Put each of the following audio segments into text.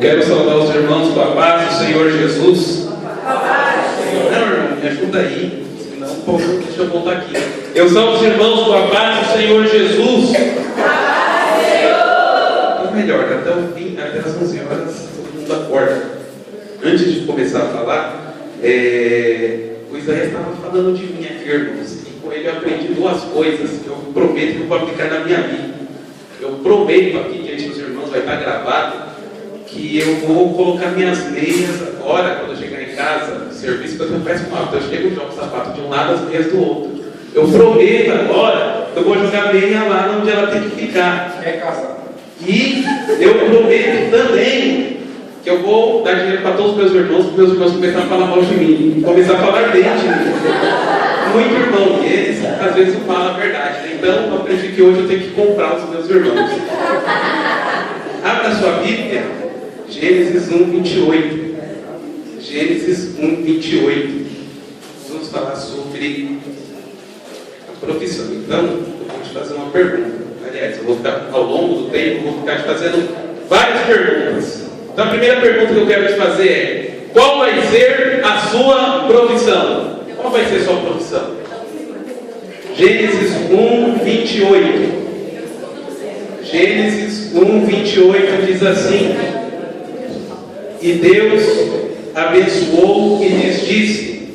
Quero saudar os irmãos com a paz do Senhor Jesus. Não, irmão, me ajuda aí. Senão, deixa eu voltar aqui. Eu salvo os irmãos com a paz do Senhor Jesus. Tá melhor, até o fim, até as 11 horas, todo mundo acorda. Antes de começar a falar, o Isaías estava falando de mim aqui, irmãos. E com ele eu aprendi duas coisas que eu prometo que eu vou aplicar na minha vida. Eu prometo aqui diante dos irmãos, vai estar gravado, que eu vou colocar minhas meias agora, quando eu chegar em casa, serviço que eu tenho péssimo hábito, eu chego e jogo o sapato de um lado, as meias do outro. Eu prometo agora que eu vou jogar meia lá onde ela tem que ficar. É casar. E eu prometo também que eu vou dar dinheiro para todos os meus irmãos, para meus irmãos começarem a falar mal de mim, começar a falar bem de mim. Muito irmão, e eles às vezes não falam a verdade, né? Então eu aprendi que hoje eu tenho que comprar os meus irmãos. Abra sua Bíblia, Gênesis 1, 28. Gênesis 1, 28. Vamos falar sobre a profissão. Então, eu vou te fazer uma pergunta. Aliás, eu vou ficar, ao longo do tempo, vou ficar te fazendo várias perguntas. Então, a primeira pergunta que eu quero te fazer é: qual vai ser a sua profissão? Qual vai ser a sua profissão? Gênesis 1, 28. Gênesis 1, 28 diz assim: e Deus abençoou e lhes disse: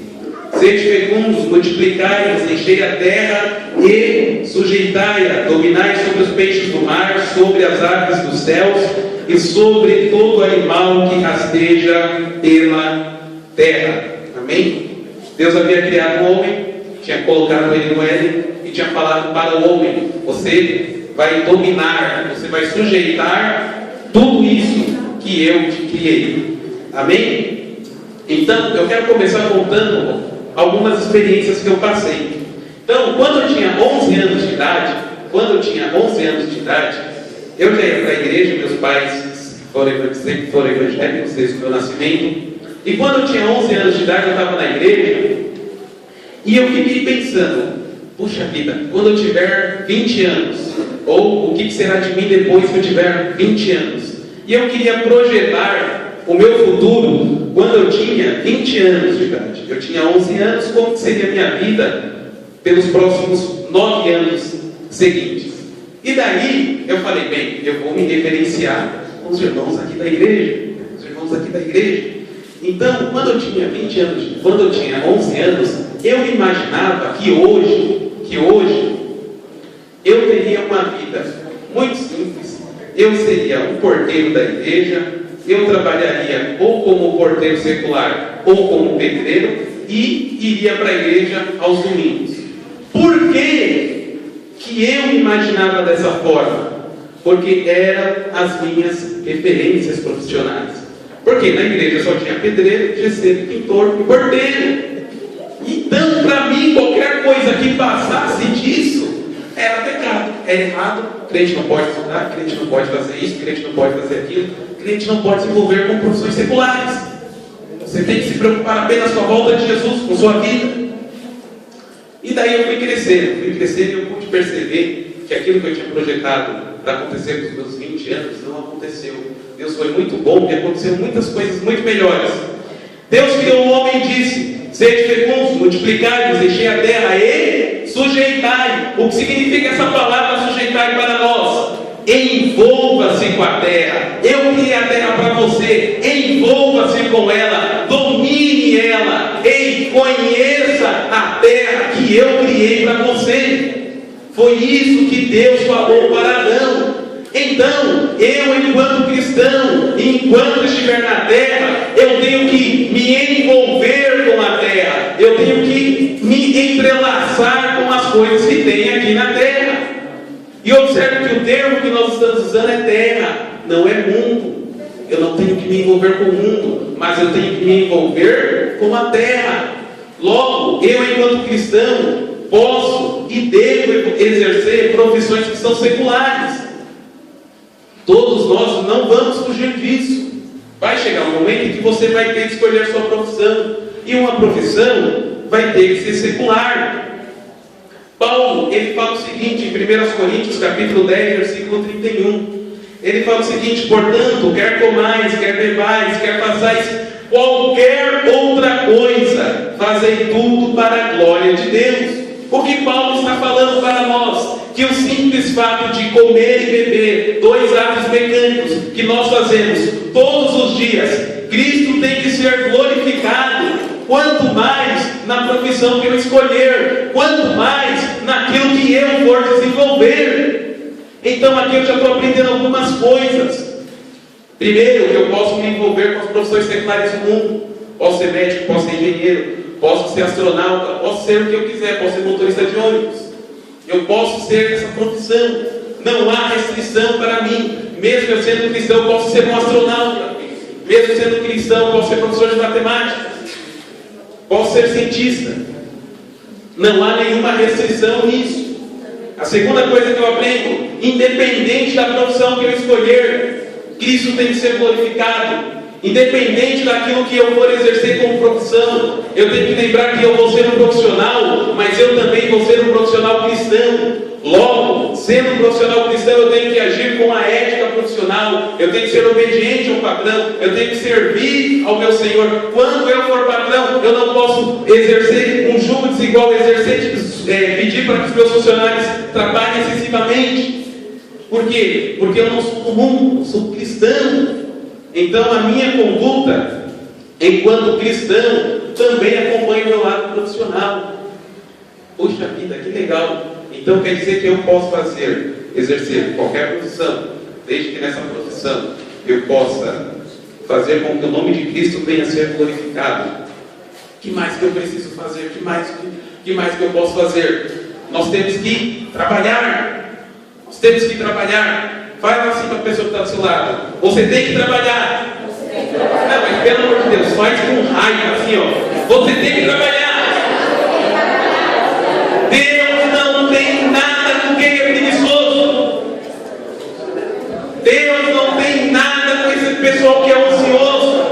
sede fecundos, multiplicai-vos, enchei a terra e sujeitai-a, dominai sobre os peixes do mar, sobre as aves dos céus e sobre todo animal que rasteja pela terra. Amém? Deus havia criado o homem, tinha colocado ele no Éden e tinha falado para o homem: você vai dominar, você vai sujeitar tudo isso que eu te criei. Amém? Então, eu quero começar contando algumas experiências que eu passei. Então, quando eu tinha 11 anos de idade, eu já ia para a igreja, meus pais sempre foram evangélicos desde o meu nascimento. E quando eu tinha 11 anos de idade, eu estava na igreja e eu fiquei pensando: puxa vida, quando eu tiver 20 anos, ou o que será de mim depois que eu tiver 20 anos? E eu queria projetar o meu futuro quando eu tinha 20 anos de idade. Eu tinha 11 anos, como seria a minha vida pelos próximos 9 anos seguintes? E daí eu falei: bem, eu vou me referenciar com os irmãos aqui da igreja. Então, quando eu tinha 20 anos, quando eu tinha 11 anos, eu imaginava que hoje eu teria uma vida muito simples. Eu seria um porteiro da igreja, eu trabalharia ou como porteiro secular ou como pedreiro e iria para a igreja aos domingos. Por que eu imaginava dessa forma? Porque eram as minhas referências profissionais. Porque na igreja só tinha pedreiro, gesseiro, pintor e porteiro. Então, para mim, qualquer coisa que passasse disso era pecado, era errado. Crente não pode estudar, crente não pode fazer isso, crente não pode fazer aquilo, crente não pode se envolver com profissões seculares. Você tem que se preocupar apenas com a volta de Jesus, com sua vida. E daí eu fui crescendo e eu pude perceber que aquilo que eu tinha projetado para acontecer com os meus 20 anos não aconteceu. Deus foi muito bom e aconteceram muitas coisas muito melhores. Deus criou o homem e disse: sede fecundos, multiplicai-vos, enchei a terra e sujeitai. O que significa essa palavra sujeitai para nós? Envolva-se com a terra. Eu criei a terra para você. Envolva-se com ela, domine ela e conheça a terra que eu criei para você. Foi isso que Deus falou para Adão. Então, eu, enquanto cristão, enquanto estiver na terra, eu tenho que me envolver com a terra, eu tenho que me entrelaçar com as coisas que tem aqui na terra. E observe que o termo que nós estamos usando é terra, não é mundo. Eu não tenho que me envolver com o mundo, mas eu tenho que me envolver com a terra. Logo, eu, enquanto cristão, posso e devo exercer profissões que são seculares. Todos nós não vamos fugir disso. Vai chegar um momento em que você vai ter que escolher sua profissão. E uma profissão vai ter que ser secular. Paulo, ele fala o seguinte em 1 Coríntios capítulo 10, versículo 31. Ele fala o seguinte: portanto, quer comais, quer bebais, quer façais qualquer outra coisa, fazei tudo para a glória de Deus. O que Paulo está falando para nós? Que o simples fato de comer e beber, dois atos mecânicos que nós fazemos todos os dias, Cristo tem que ser glorificado. Quanto mais na profissão que eu escolher, quanto mais naquilo que eu for desenvolver. Então aqui eu já estou aprendendo algumas coisas. Primeiro, que eu posso me envolver com as profissões seculares do mundo. Posso ser médico, posso ser engenheiro, posso ser astronauta, posso ser o que eu quiser, posso ser motorista de ônibus. Eu posso ser dessa profissão. Não há restrição para mim. Mesmo eu sendo cristão, eu posso ser um astronauta. Mesmo sendo cristão, eu posso ser professor de matemática. Posso ser cientista. Não há nenhuma restrição nisso. A segunda coisa que eu aprendo: independente da profissão que eu escolher, Cristo tem que ser glorificado. Independente daquilo que eu for exercer como profissão, eu tenho que lembrar que eu vou ser um profissional, mas eu também vou ser um profissional cristão. Logo, sendo um profissional cristão, eu tenho que agir com a ética profissional, eu tenho que ser obediente ao patrão, eu tenho que servir ao meu Senhor. Quando eu for patrão, eu não posso exercer um jugo desigual, pedir para que os meus funcionários trabalhem excessivamente. Por quê? Porque eu não sou comum, eu sou cristão. Então a minha conduta, enquanto cristão, também acompanha o meu lado profissional. Puxa vida, que legal! Então quer dizer que eu posso exercer qualquer profissão, desde que nessa profissão eu possa fazer com que o nome de Cristo venha a ser glorificado. Que mais que eu preciso fazer? Que mais que eu posso fazer? Nós temos que trabalhar. Nós temos que trabalhar. Fala assim para a pessoa que está do seu lado: você tem que trabalhar. Não, mas pelo amor de Deus, faz com raiva assim, ó. Você tem que trabalhar. Deus não tem nada com quem é preguiçoso. Deus não tem nada com esse pessoal que é ocioso.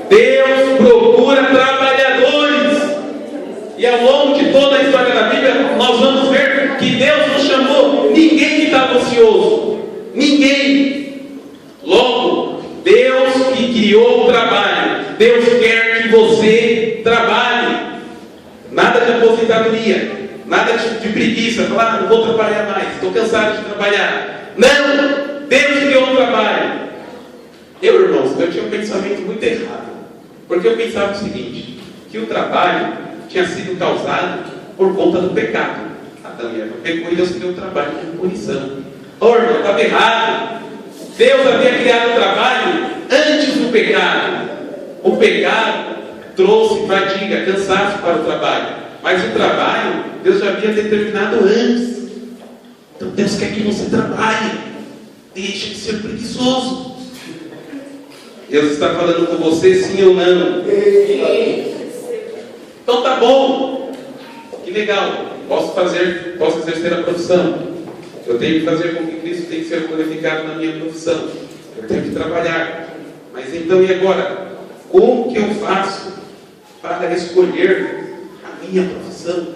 Deus procura trabalhadores. E ao longo de toda a história da Bíblia, nós vamos ver que Deus não chamou ninguém que estava ocioso. Ninguém. Logo, Deus que criou o trabalho, Deus quer que você trabalhe. Nada de aposentadoria, nada de preguiça, falar: não vou trabalhar mais, estou cansado de trabalhar. Não, Deus criou o trabalho. Irmãos, eu tinha um pensamento muito errado, porque eu pensava o seguinte: que o trabalho tinha sido causado por conta do pecado. Adão e Eva pecou e Deus criou o trabalho como punição. Irmão, estava errado. Deus havia criado o trabalho antes do pecado. O pecado trouxe fadiga, cansaço para o trabalho, mas o trabalho Deus já havia determinado antes. Então Deus quer que você trabalhe. Deixe de ser preguiçoso. Deus está falando com você, sim ou não? Então tá bom. Que legal. Posso exercer a profissão. Eu tenho que fazer com que Cristo tenha que ser glorificado na minha profissão. Eu tenho que trabalhar. Mas então, e agora? Como que eu faço para escolher a minha profissão?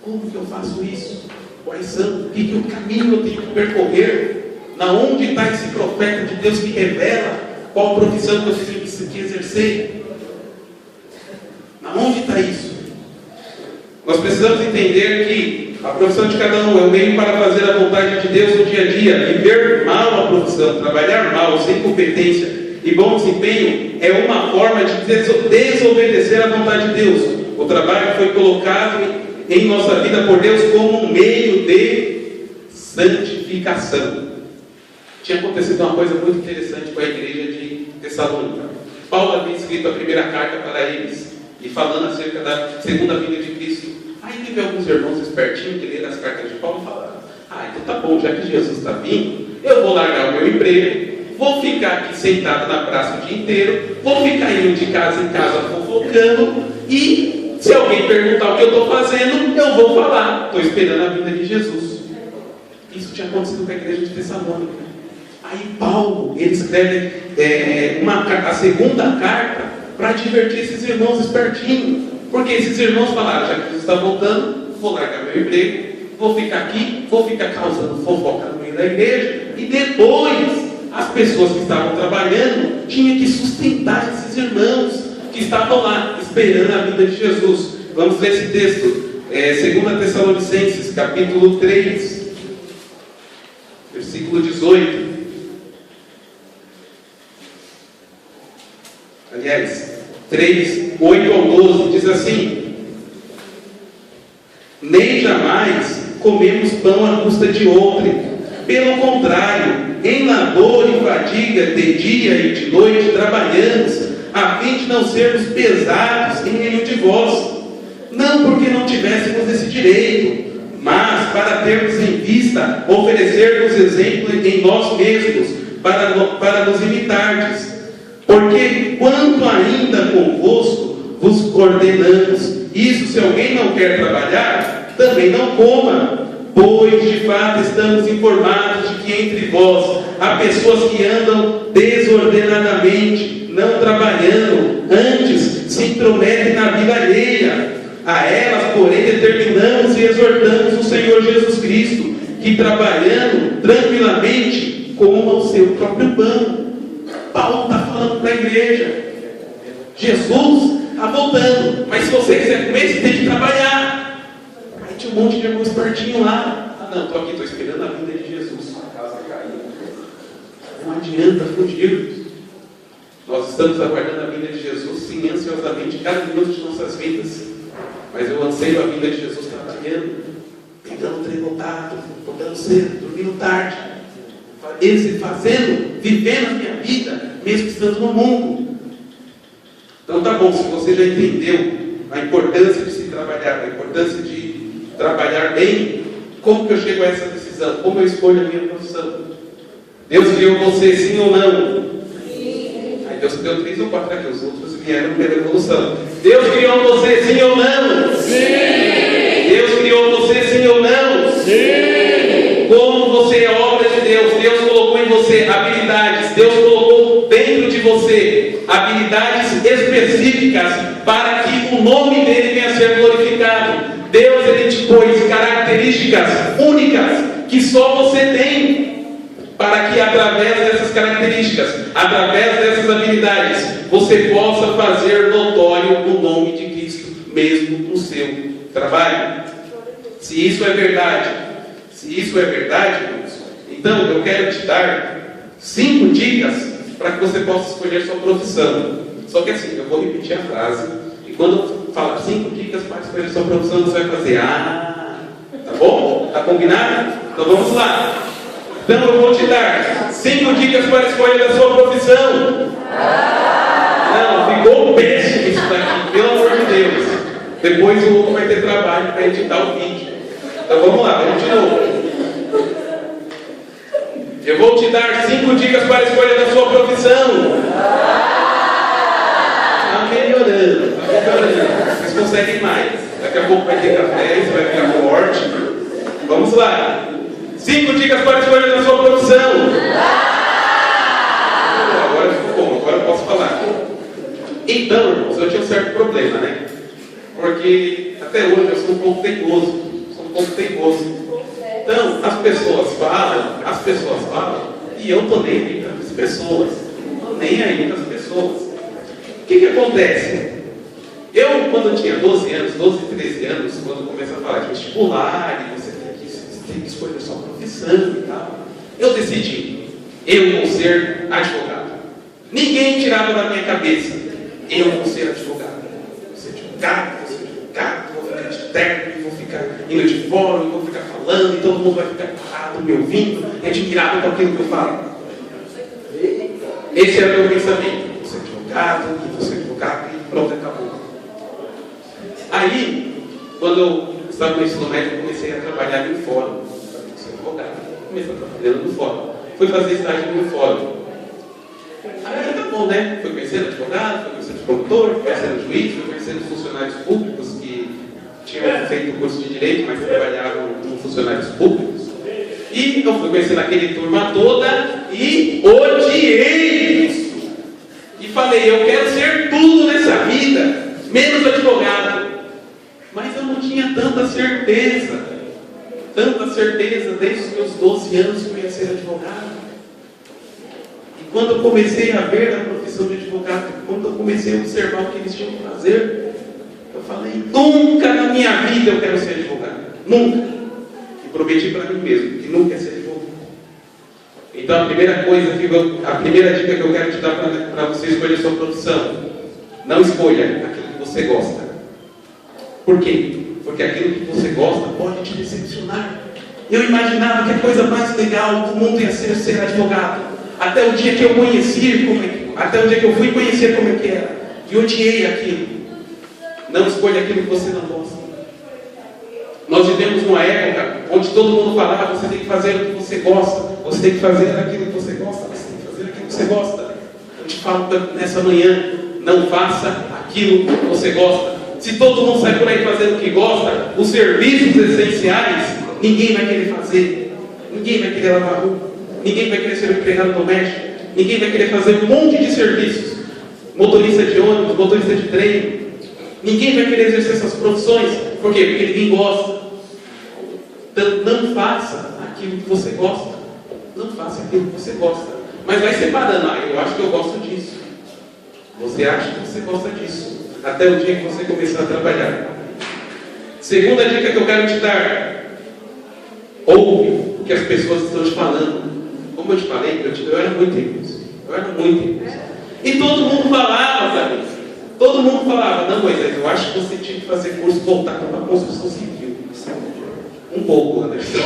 Como que eu faço isso? Quais são? Que caminho eu tenho que percorrer? Na onde está esse profeta de Deus que revela qual profissão que eu tenho que exercer? Na onde está isso? Nós precisamos entender que a profissão de cada um é o meio para fazer a vontade de Deus no dia a dia. Viver mal a profissão, trabalhar mal, sem competência e bom desempenho, é uma forma de desobedecer a vontade de Deus. O trabalho foi colocado em nossa vida por Deus como um meio de santificação. Tinha acontecido uma coisa muito interessante com a igreja de Tessalônica. Paulo havia escrito a primeira carta para eles, e falando acerca da segunda vinda de Cristo. Aí teve alguns irmãos espertinhos que leram as cartas de Paulo e falaram: então tá bom, já que Jesus está vindo, eu vou largar o meu emprego, vou ficar aqui sentado na praça o dia inteiro, vou ficar indo de casa em casa fofocando, e se alguém perguntar o que eu estou fazendo, eu vou falar: estou esperando a vinda de Jesus. Isso tinha acontecido com a igreja de Tessalônica. Aí Paulo, ele escreve a segunda carta para advertir esses irmãos espertinhos. Porque esses irmãos falaram: já que Jesus está voltando, vou largar meu emprego, vou ficar aqui, vou ficar causando fofoca no meio da igreja, E depois, as pessoas que estavam trabalhando tinham que sustentar esses irmãos que estavam lá, esperando a vinda de Jesus. Vamos ler esse texto. 2 Tessalonicenses, capítulo 3, versículo 18. Aliás, 3, 8 ao 12, diz assim: nem jamais comemos pão à custa de outrem. Pelo contrário, em labor e fadiga, de dia e de noite, trabalhamos, a fim de não sermos pesados em nenhum de vós. Não porque não tivéssemos esse direito, mas para termos em vista oferecer-vos exemplo em nós mesmos, para nos imitardes. Porque quanto ainda convosco vos ordenamos, isso se alguém não quer trabalhar, também não coma. Pois de fato estamos informados de que entre vós há pessoas que andam desordenadamente, não trabalhando, antes se intrometem na vida alheia. A elas, porém, determinamos e exortamos o Senhor Jesus Cristo, que trabalhando tranquilamente coma o seu próprio pão. Paulo está falando para a igreja. Jesus está voltando, mas se você quiser comer, você tem que trabalhar. Aí tinha um monte de irmãos pertinho lá. Ah não, estou aqui, estou esperando a vinda de Jesus. A casa caiu. Não adianta fugir. Nós estamos aguardando a vinda de Jesus, sim, ansiosamente, cada minuto de nossas vidas. Mas eu anseio a vinda de Jesus trabalhando, pegando o trem lotado, acordando cedo, dormindo tarde, fazendo, vivendo a minha vida, mesmo estando no mundo. Então tá bom, se você já entendeu a importância de se trabalhar, a importância de trabalhar bem, como que eu chego a essa decisão? Como eu escolho a minha profissão? Deus criou você sim ou não? Sim. Aí Deus criou 3 ou 4 aqui, os outros vieram pela evolução. Deus criou você sim ou não? Sim. Deus criou você sim ou não? Sim. Como você é obra de Deus, Deus colocou em você habilidades, Deus colocou dentro de você habilidades específicas para que o nome dele venha a ser glorificado. Deus, ele te pôs características únicas que só você tem, para que através dessas características, através dessas habilidades, você possa fazer notório o nome de Cristo, mesmo no seu trabalho. Se isso é verdade, irmãos, então eu quero te dar 5 dicas para que você possa escolher sua profissão. Só que assim, eu vou repetir a frase, e quando eu falar 5 dicas para escolher sua profissão, você vai fazer tá bom? Tá combinado? Então vamos lá. Então eu vou te dar 5 dicas para a escolha da sua profissão. Não, ficou péssimo isso daqui, pelo amor de Deus. Depois o outro vai ter trabalho para editar o vídeo. Então vamos lá, vamos de novo. Eu vou te dar 5 dicas para a escolha da sua profissão. Está melhorando, está melhorando. Vocês conseguem mais. Daqui a pouco vai ter café, você vai ficar forte. Vamos lá. 5 dicas para a escolha da sua profissão. Agora ficou bom, agora eu posso falar. Então, irmãos, eu tinha um certo problema, né? Porque até hoje eu sou um pouco teimoso. Então, as pessoas falam, e eu estou nem aí para as pessoas. Estou nem aí para as pessoas. O que acontece? Eu, quando eu tinha 12 anos, 13 anos, quando eu comecei a falar de vestibular, e você tem que escolher sua profissão e tal, eu decidi, eu vou ser advogado. Ninguém tirava da minha cabeça, eu vou ser advogado. Vou ser advogado, vou ficar de terno, vou ficar indo de fórum, vou ficar falando, e todo mundo vai ficar parado, me ouvindo, admirado com aquilo que eu falo. Esse era o meu pensamento. Vou ser advogado, e pronto, acabou. Aí, quando eu estava no ensino médio, eu comecei a trabalhar em fórum. Eu sou advogado, comecei trabalhando no fórum. Fui fazer estágio no fórum. Aí tá bom, né? Fui conhecendo advogado, fui conhecendo promotor, fui conhecendo juiz, fui conhecendo funcionários públicos que tinham feito o curso de direito, mas trabalhavam como funcionários públicos. E eu fui conhecendo aquele turma toda e odiei isso. E falei, eu quero ser tudo nessa vida, menos advogado. Mas eu não tinha tanta certeza desde os meus 12 anos que eu ia ser ser advogado. E quando eu comecei a ver a profissão de advogado, quando eu comecei a observar o que eles tinham que fazer, eu falei, nunca na minha vida eu quero ser advogado. Nunca. E prometi para mim mesmo que nunca ia ser advogado. Então a primeira dica que eu quero te dar para você escolher a sua profissão: não escolha aquilo que você gosta. Por quê? Porque aquilo que você gosta pode te decepcionar. Eu imaginava que a coisa mais legal do mundo ia ser advogado. Até o dia que eu conheci até o dia que eu fui conhecer como é que era. E odiei aquilo. Não escolha aquilo que você não gosta. Nós vivemos numa época onde todo mundo falava, você tem que fazer o que você gosta. Você tem que fazer aquilo que você gosta. Você tem que fazer aquilo que você gosta. Eu te falo nessa manhã, não faça aquilo que você gosta. Se todo mundo sai por aí fazendo o que gosta, os serviços essenciais, ninguém vai querer fazer. Ninguém vai querer lavar a roupa. Ninguém vai querer ser empregado doméstico. Ninguém vai querer fazer um monte de serviços. Motorista de ônibus, motorista de trem. Ninguém vai querer exercer essas profissões. Por quê? Porque ninguém gosta. Então, não faça aquilo que você gosta. Não faça aquilo que você gosta. Mas vai separando. Eu acho que eu gosto disso. Você acha que você gosta disso. Até o dia que você começar a trabalhar. Segunda dica que eu quero te dar: ouve o que as pessoas estão te falando. Como eu te falei, eu era muito teimoso. E todo mundo falava para mim. Todo mundo falava, não, Moisés, eu acho que você tinha que fazer curso voltado para a construção civil. Um pouco, Anderson.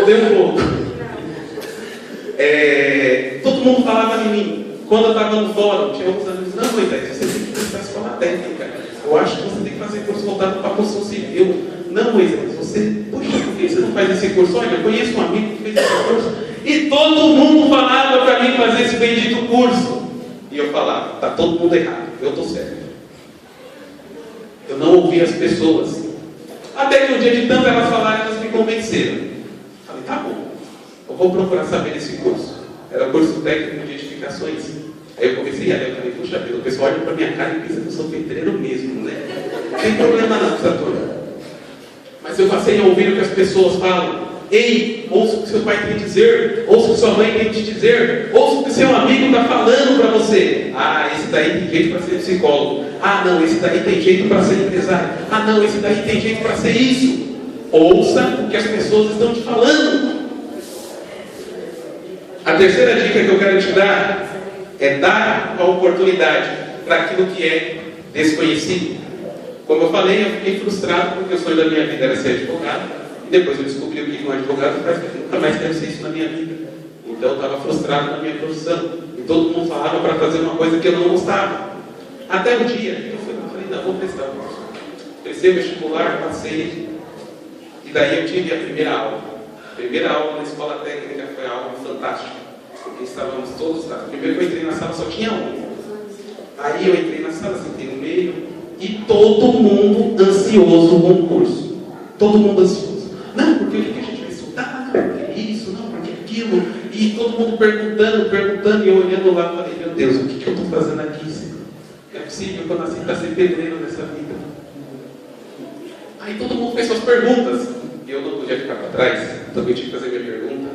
Mudei um pouco. Todo mundo falava de mim. Quando eu estava no fórum, tinha alguns amigos, não, Moisés, você tem que prestar escola técnica. Eu acho que você tem que fazer curso voltado para a construção civil. Não, Moisés, poxa, por que você não faz esse curso? Olha, eu conheço um amigo que fez esse curso. E todo mundo falava para mim fazer esse bendito curso. E eu falava, está todo mundo errado, eu estou certo. Eu não ouvi as pessoas. Até que um dia de tanto elas falarem, elas me convenceram. Falei, tá bom, eu vou procurar saber desse curso. Era o curso técnico de edificações. Aí eu comecei a ler, eu falei, puxa vida, o pessoal olha para minha cara e pensa que eu sou pedreiro mesmo, né? Não tem problema não, pastor. Mas eu passei a ouvir o que as pessoas falam. Ei, ouça o que seu pai tem a dizer, ouça o que sua mãe tem a te dizer, ouça o que seu amigo está falando para você. Ah, esse daí tem jeito para ser psicólogo. Ah, não, esse daí tem jeito para ser empresário. Ah, não, esse daí tem jeito para ser isso. Ouça o que as pessoas estão te falando. A terceira dica que eu quero te dar é dar a oportunidade para aquilo que é desconhecido. Como eu falei, eu fiquei frustrado porque o sonho da minha vida era ser advogado. E depois eu descobri o que um advogado faz, porque eu nunca mais quero ser isso na minha vida. Então eu estava frustrado na minha profissão. E todo mundo falava para fazer uma coisa que eu não gostava. Até o dia que eu falei, não, vou prestar o curso. Prestei o vestibular, passei. E daí eu tive a primeira aula. A primeira aula na escola técnica foi algo fantástico. Porque estávamos todos lá. Primeiro que eu entrei na sala, só tinha um. Aí eu entrei na sala, sentei no meio. E todo mundo ansioso com o curso. Todo mundo ansioso. Não, porque o que a gente vai estudar? Não, porque isso, não, porque aquilo. E todo mundo perguntando, e eu olhando lá, falei, meu Deus, o que eu estou fazendo aqui, Senhor? Não é possível que eu nasci para ser pedreiro nessa vida. Aí todo mundo fez suas perguntas. E eu não podia ficar para trás, também tinha que fazer minha pergunta.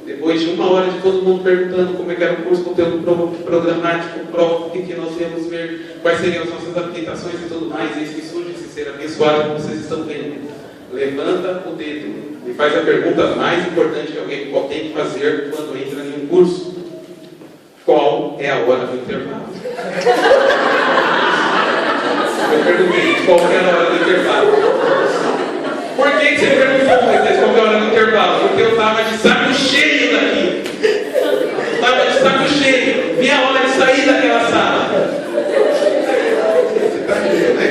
Depois de uma hora de todo mundo perguntando como é que era o curso, conteúdo programático, prova, o que nós íamos ver, quais seriam as nossas habilitações e tudo mais, eis que surge esse ser abençoado que vocês estão vendo. Levanta o dedo e faz a pergunta mais importante que alguém tem que fazer quando entra em um curso. Qual é a hora do intervalo? Eu perguntei, qual era a hora do intervalo? Por que você perguntou, Moisés, qual é a hora do intervalo? Porque eu estava de saco cheio daqui. Estava de saco cheio. Minha hora de sair daquela sala. Você está rindo, né?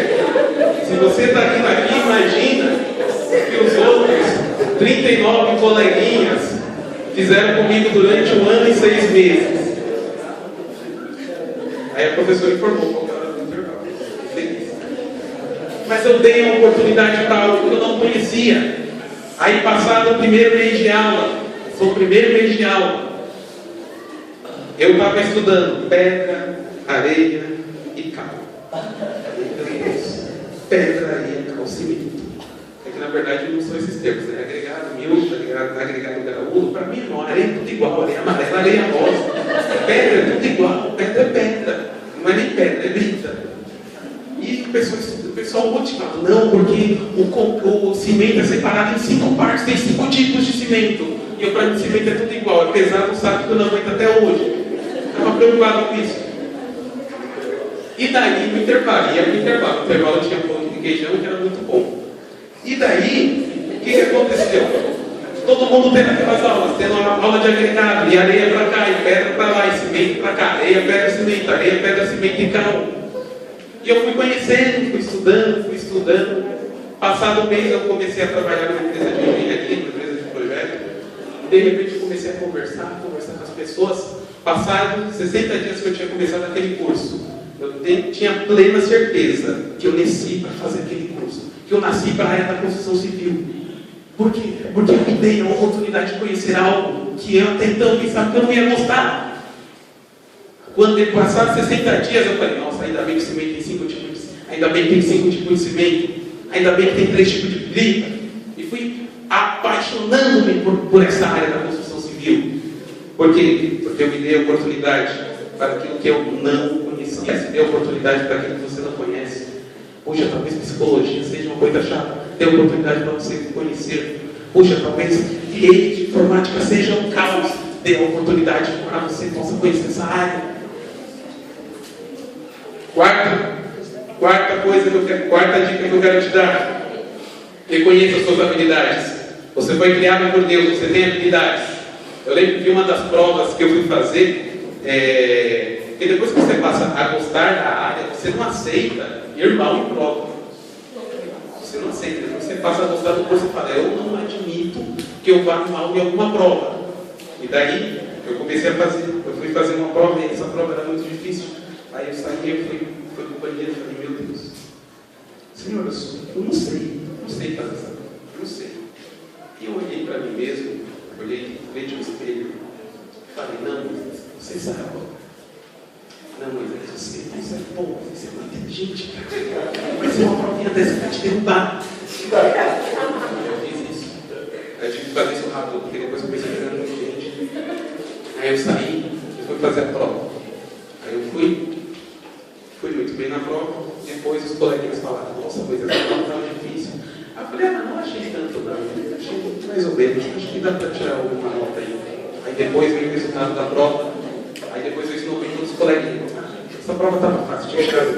Se você está rindo aqui, imagina que os outros 39 coleguinhas fizeram comigo durante 1 ano e 6 meses. Aí a professora informou qual era o intervalo. Feliz. Mas eu dei uma oportunidade para algo que eu não conhecia. Aí passado o primeiro mês de aula, foi o primeiro mês de aula, eu estava estudando pedra, areia e cal. Pedra, areia, cal, cimento. que na verdade não são esses termos, né? Agregado milho, agregado graúdo, para mim não, areia é tudo igual, areia amarela, areia rosa, pedra é tudo igual, pedra é pedra, não é nem pedra, é brita. E o pessoal motivado, não, porque o cimento é separado em 5 partes, tem 5 tipos de cimento. E eu, para mim, cimento é tudo igual, é pesado, sabe que eu não aguento até hoje. Estava preocupado com isso. E daí, no intervalo tinha pão de queijão que era muito bom. E daí, o que aconteceu? Todo mundo tendo aquelas aulas, tendo uma aula de agregado, e areia para cá, e pedra para lá, e cimento para cá, areia, pedra, cimento, areia, pedra, cimento e cal. E eu fui conhecendo, fui estudando. Passado um mês eu comecei a trabalhar numa empresa de engenharia, numa empresa de projeto. E de repente eu comecei a conversar com as pessoas. Passados 60 dias que eu tinha começado aquele curso, eu tinha plena certeza que eu nasci para fazer aquele curso. Que eu nasci para a área da construção civil. Por quê? Porque eu me dei a oportunidade de conhecer algo que eu até então pensava que eu não ia gostar. Quando passaram 60 dias, eu falei, nossa, ainda bem que o cimento tem 5 tipos de ainda bem que tem 5 tipos de cimento, ainda bem que tem 3 tipos de brita. E fui apaixonando-me por essa área da construção civil. Por quê? Porque eu me dei a oportunidade para aquilo que eu não conhecia. Se dê a oportunidade para aquilo que você não conhece. Puxa, talvez psicologia seja uma coisa chata. Dê a oportunidade para você conhecer. Puxa, talvez direito de informática seja um caos. Dê a oportunidade para você possa conhecer essa área. Quarta dica que eu quero te dar. Reconheça as suas habilidades. Você foi criado por Deus, você tem habilidades. Eu lembro que uma das provas que eu fui fazer, que depois que você passa a gostar da área, você não aceita ir mal em prova. Você não aceita. Depois você passa a gostar do curso e fala, eu não admito que eu vá mal em alguma prova. E daí, eu fui fazer uma prova e essa prova era muito difícil. Aí eu saí e fui pro banheiro e falei, meu Deus, Senhor, eu não sei fazer essa prova, eu não sei. E eu olhei para mim mesmo, olhei frente ao espelho, e falei, não, você sabe. Não, mas você é bom, você é muito inteligente. Vai ser uma provinha dessa que vai te derrubar. Eu fiz isso. Eu tive que fazer isso rápido, porque depois eu pensei que era muito gente. Aí eu saí e fui fazer a prova. Aí eu fui muito bem na prova. Depois os coleguinhas falaram, nossa, mas essa prova estava difícil. Aí eu falei, não achei tanto não. Achei muito mais ou menos. Acho que dá para tirar alguma nota aí. Aí depois veio o resultado da prova. Aí depois eu estou todos os coleguinhas. Essa prova estava fácil, tinha tirado.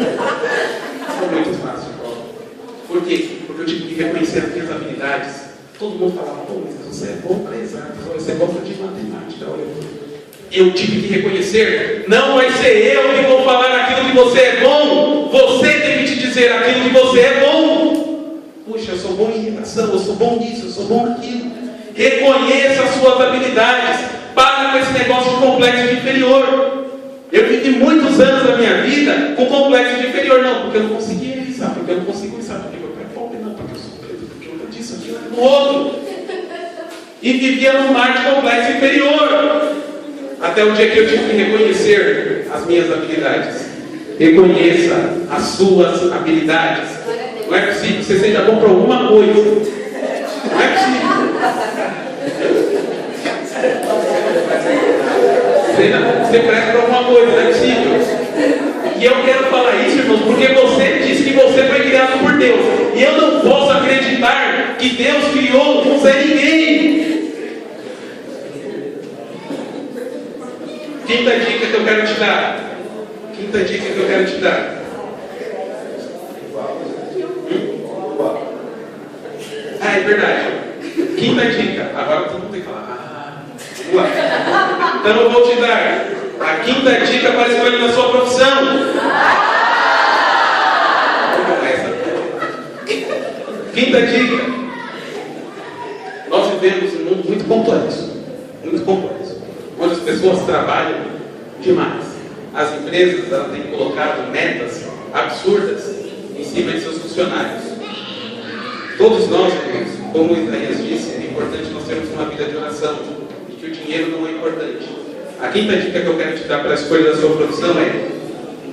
Foi muito fácil a prova. Por quê? Porque eu tive que reconhecer as minhas habilidades. Todo mundo falava, pô, mas você é bom para exato, você gosta de matemática. Olha, eu tive que reconhecer, não vai ser eu que vou falar aquilo que você é bom, você tem que te dizer aquilo que você é bom. Puxa, eu sou bom em redação, eu sou bom nisso, eu sou bom naquilo. Reconheça as suas habilidades, para com esse negócio de complexo de inferior. Eu vivi muitos anos da minha vida com complexo de inferior, não, porque eu não conseguia revisar, porque eu não consigo revisar, porque meu pai é pobre, não, porque eu sou preto, porque eu disse aquilo, no outro. E vivia num mar de complexo inferior. Até o dia que eu tive que reconhecer as minhas habilidades. Reconheça as suas habilidades. Não é possível que você seja bom para alguma coisa. Não é possível. Você presta para alguma coisa, não é possível. E eu quero falar isso, irmãos, porque você disse que você foi criado por Deus. E eu não posso acreditar que Deus criou um Zé Ninguém. Quinta dica que eu quero te dar. Ah, é verdade. Quinta dica. Agora todo mundo tem que falar. Vamos lá. Então eu vou te dar a quinta dica para escolher na sua profissão. Quinta dica. Nós vivemos um mundo muito complexo. Onde as pessoas trabalham demais. As empresas têm colocado metas absurdas em cima de seus funcionários. Todos nós, como Isaías disse, é importante nós termos uma vida de oração e que o dinheiro não é importante. A quinta dica que eu quero te dar para a escolha da sua profissão é: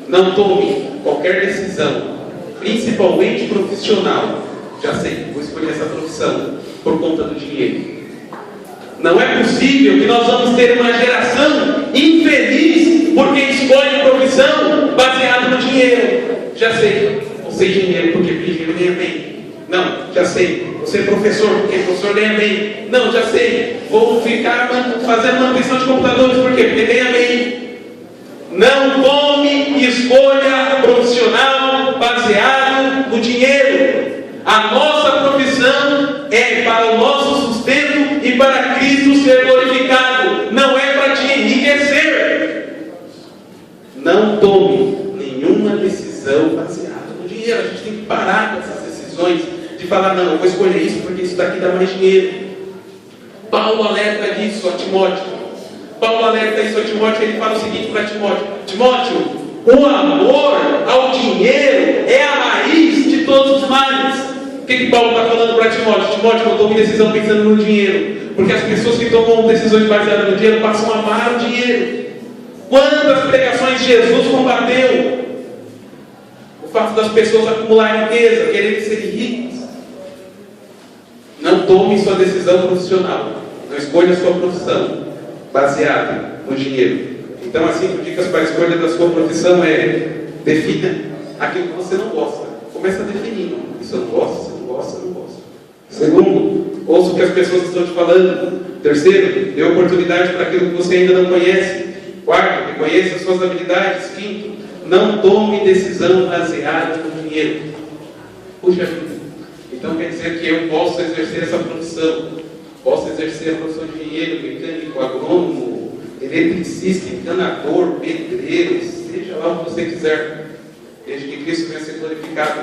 não tome qualquer decisão, principalmente profissional, já sei, vou escolher essa profissão por conta do dinheiro. Não é possível que nós vamos ter uma geração infeliz porque escolhe profissão baseada no dinheiro. Já sei, vou ser dinheiro porque dinheiro ganha bem. Não, já sei, vou ser professor porque professor ganha bem. Não, já sei, vou ficar fazendo manutenção de computadores porque ganha bem. Não tome e escolha profissional baseado no dinheiro. A nossa profissão é para o nosso sustento e para Cristo ser glorificado. Não é para te enriquecer. Não tome nenhuma decisão baseada no dinheiro. A gente tem que parar com essas decisões de falar, não, eu vou escolher isso porque isso daqui dá mais dinheiro. Paulo alerta disso a Timóteo. Paulo alerta isso a Timóteo, ele fala o seguinte para Timóteo: Timóteo, o amor ao dinheiro é a raiz de todos os males. O que Paulo está falando para Timóteo? Timóteo, não tome decisão pensando no dinheiro, porque as pessoas que tomam decisões baseadas no dinheiro passam a amar o dinheiro. Quantas pregações Jesus combateu o fato das pessoas acumularem riqueza, quererem ser ricos? Não tome sua decisão profissional, não escolha sua profissão baseada no dinheiro. Então, as 5 dicas para a escolha da sua profissão é: defina aquilo que você não gosta. Começa definindo. Isso eu não gosto, você não gosta, eu não gosto. Segundo, ouça o que as pessoas estão te falando. Terceiro, dê oportunidade para aquilo que você ainda não conhece. Quarto, reconheça as suas habilidades. Quinto, não tome decisão baseada no dinheiro. Puxa vida, então quer dizer que eu posso exercer essa profissão, posso exercer a profissão de engenheiro, mecânico, agrônomo, eletricista, encanador, pedreiro, seja lá o que você quiser, desde que Cristo venha a ser glorificado.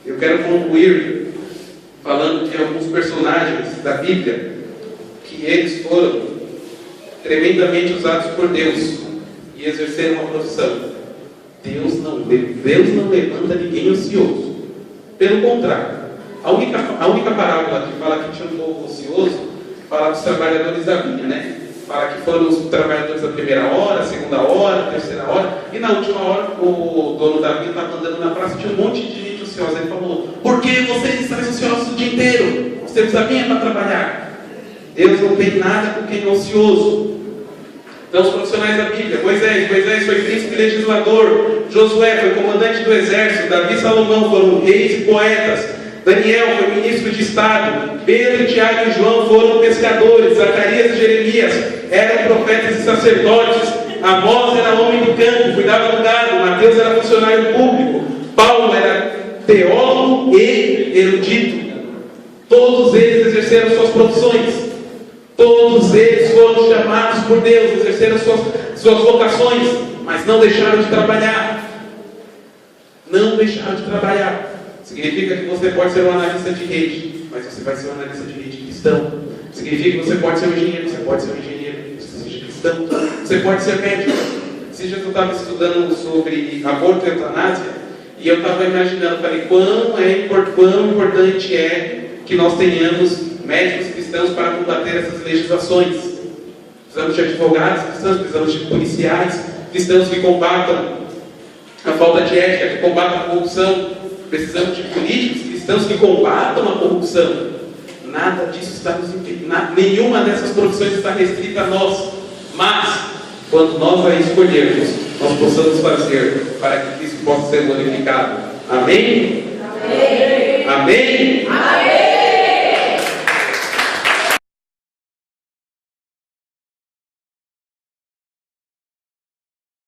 Eu quero concluir falando de alguns personagens da Bíblia que eles foram tremendamente usados por Deus e exerceram uma profissão. Deus não levanta ninguém ocioso. Pelo contrário, a única parábola que fala que tinha um povo ocioso fala dos trabalhadores da vinha, né? Fala que foram os trabalhadores da primeira hora, segunda hora, terceira hora, e na última hora o dono da vinha estava andando na praça e tinha um monte de gente ociosa. Ele falou: por que vocês estão ociosos o dia inteiro? Nós temos a vinha para trabalhar. Deus não tem nada com quem é ocioso. Então, os profissionais da Bíblia: Moisés foi príncipe legislador, Josué foi comandante do exército, Davi e Salomão foram reis e poetas, Daniel foi ministro de Estado, Pedro, Tiago e João foram pescadores, Zacarias e Jeremias eram profetas e sacerdotes, Amós era homem do campo, cuidava do gado, Mateus era funcionário público, Paulo era teólogo e erudito. Todos eles exerceram suas profissões. Todos eles foram chamados por Deus, exerceram suas vocações, mas não deixaram de trabalhar. Não deixaram de trabalhar. Significa que você pode ser um analista de rede, mas você vai ser um analista de rede cristão. Significa que você pode ser um engenheiro, você pode ser um engenheiro, você seja cristão. Você pode ser médico. Esses dias eu estava estudando sobre aborto e eutanásia, e eu estava imaginando, falei, quão importante é que nós tenhamos médicos cristãos para combater essas legislações. Precisamos de advogados cristãos, precisamos de policiais cristãos que combatam a falta de ética, que combatam a corrupção. Precisamos de políticos cristãos que combatam a corrupção. Nada disso está nos impedindo. Nenhuma dessas profissões está restrita a nós. Mas, quando nós a escolhermos, nós possamos fazer para que Cristo possa ser glorificado. Amém? Amém? Amém? Amém.